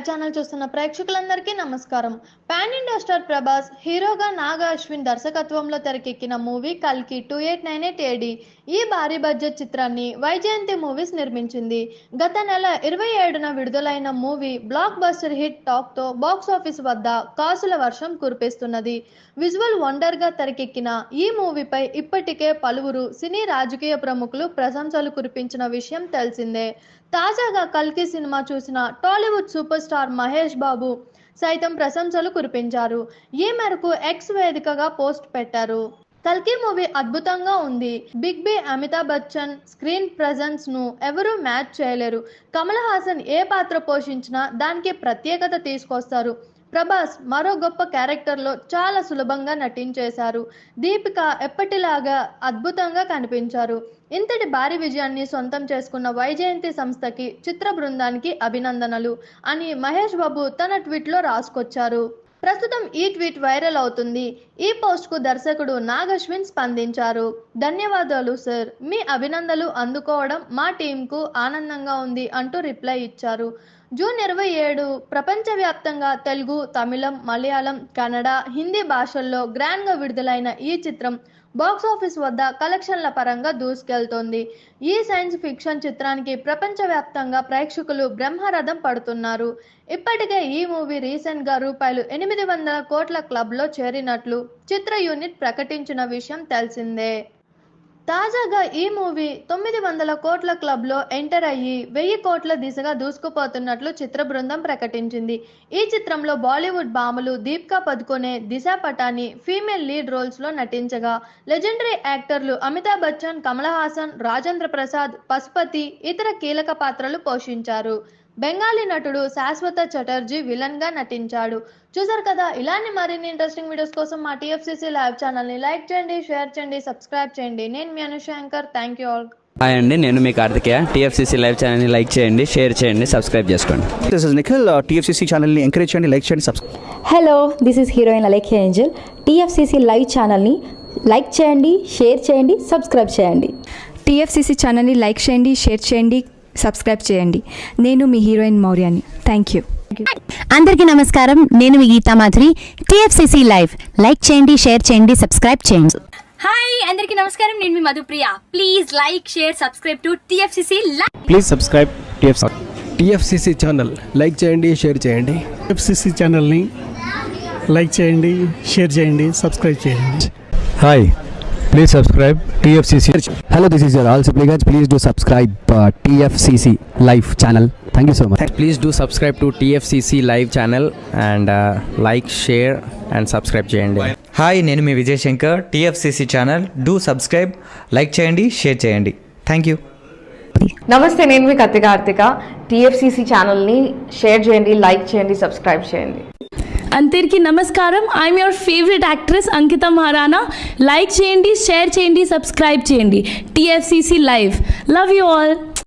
Channel చూస్తున్న ప్రేక్షకులందరికీ నమస్కారం. పాన్ ఇండియా స్టార్ ప్రభాస్ హీరోగా నాగా అశ్విన్ దర్శకత్వంలో తెరకెక్కిన మూవీ కల్కి 2898 AD ఈ భారీ బడ్జెట్ చిత్రాన్ని వైజయంతి మూవీస్ నిర్మించింది. గత నెల 27న విడుదలైన movie block buster hit talk తో బాక్స్ ఆఫీస్ వద్ద కాసుల వర్షం కురిపిస్తున్నది. విజువల్ వండర్ గా తెరకెక్కిన ఈ మూవీపై ఇప్పటికే పలువురు సినీ రాజకీయ ప్రముఖులు ప్రశంసలు కురిపించిన విషయం తెలిసిందే. తాజాగా కల్కి సినిమా చూసిన టాలీవుడ్ సూపర్ స్టార్ మహేష్ బాబు సైతం ప్రశంసలు కురిపించారు. ఈ మేరకు ఎక్స్ వేదికగా పోస్ట్ పెట్టారు. కల్కి మూవీ అద్భుతంగా ఉంది. Big B Amitabh Bachchan screen presence ను ఎవరూ మ్యాచ్ చేయలేరు. కమల్ హాసన్ ఏ పాత్ర పోషించినా దానికి ప్రత్యేకత తీసుకొస్తారు. ప్రభాస్ మరో గొప్ప క్యారెక్టర్లో చాలా సులభంగా నటించేశారు. దీపిక ఎప్పటిలాగా అద్భుతంగా కనిపించారు. ఇంతటి భారీ విజయాన్ని సొంతం చేసుకున్న వైజయంతి సంస్థకి, చిత్ర బృందానికి అభినందనలు అని మహేష్ బాబు తన ట్వీట్లో రాసుకొచ్చారు. ప్రస్తుతం ఈ ట్వీట్ వైరల్ అవుతుంది. ఈ పోస్ట్ కు దర్శకుడు నాగ్ అశ్విన్ స్పందించారు. ధన్యవాదాలు సార్, మీ అభినందనలు అందుకోవడం మా టీంకు ఆనందంగా ఉంది అంటూ రిప్లై ఇచ్చారు. జూన్ 27 ప్రపంచవ్యాప్తంగా తెలుగు, తమిళం, మలయాళం, కన్నడ, హిందీ భాషల్లో గ్రాండ్ గా విడుదలైన ఈ చిత్రం బాక్స్ ఆఫీస్ వద్ద కలెక్షన్ల పరంగా దూసుకెళ్తోంది. ఈ సైన్స్ ఫిక్షన్ చిత్రానికి ప్రపంచవ్యాప్తంగా ప్రేక్షకులు బ్రహ్మరథం పడుతున్నారు. ఇప్పటికే ఈ మూవీ రీసెంట్ గా ₹800 కోట్ల క్లబ్ లో చేరినట్లు చిత్ర యూనిట్ ప్రకటించిన విషయం తెలిసిందే. తాజాగా ఈ మూవీ 900 కోట్ల క్లబ్ లో ఎంటర్ అయ్యి 1000 కోట్ల దిశగా దూసుకుపోతున్నట్లు చిత్ర బృందం ప్రకటించింది. ఈ చిత్రంలో Bollywood భామలు Deepika Padukone, Disha Patani female lead roles లో నటించగా, లెజెండరీ యాక్టర్లు అమితాబ్ బచ్చన్, కమల్ హాసన్, రాజేంద్ర ప్రసాద్, పశుపతి ఇతర కీలక పాత్రలు పోషించారు. బెంగాలీ నటుడు శాశ్వత చటర్జీ విలన్ గా నటించాడు. చూసారు కదా, ఇలాంటి మరిన్ని ఇంట్రెస్టింగ్ వీడియోస్ కోసం మా TFCC లైవ్ ఛానల్ ని లైక్ చేయండి, షేర్ చేయండి, సబ్స్క్రైబ్ చేయండి. నేను మీ Anushankar. Thank you all. Hi అండి, నేను మీ కార్తికేయ. TFCC లైవ్ ఛానల్ని లైక్ చేయండి, షేర్ చేయండి, సబ్స్క్రైబ్ చేసుకోండి. This is Nikhil. TFCC ఛానల్ని ఎంకరేజ్ చేయండి, లైక్ చేయండి, subscribe. Hello, this is heroine Alekhya angel. TFCC live ఛానల్ని లైక్ చేయండి, షేర్ చేయండి, సబ్స్క్రైబ్ చేయండి. TFCC ఛానల్ని లైక్ చేయండి, షేర్ చేయండి, సబ్స్క్రైబ్ చేయండి. నేను మీ హీరోయిన్ మౌర్యాని. Thank you. అందరికీ నమస్కారం, నేను మీ Geetha Madhuri. TFCC live like చేయండి, షేర్ చేయండి, సబ్స్క్రైబ్ చేయండి. హాయ్ అందరికీ నమస్కారం, నేను మీ Madhupriya. Please like, share, subscribe to TFCC live. Please subscribe TFCC channel. Like చేయండి, షేర్ చేయండి. TFCC ఛానల్ని లైక్ చేయండి, షేర్ చేయండి, సబ్స్క్రైబ్ చేయండి. Hi, please subscribe TFCC. Hello, this is your all supplicants. Please do subscribe TFCC live channel. Thank you so much. Please do subscribe to TFCC live channel and like, share and subscribe చేయండి. Hi, నేను మీ Vijay Shankar. TFCC channel do subscribe, like చేయండి, share చేయండి. Thank you. నమస్తే, నేను మీ Karthika. TFCC ఛానల్ని share చేయండి, లైక్ చేయండి, సబ్స్క్రైబ్ చేయండి. అందరికీ నమస్కారం. I'm your favourite actress Ankita Maharana. Like చేయండి, షేర్ చేయండి, సబ్స్క్రైబ్ చేయండి. TFCC live. Love you all.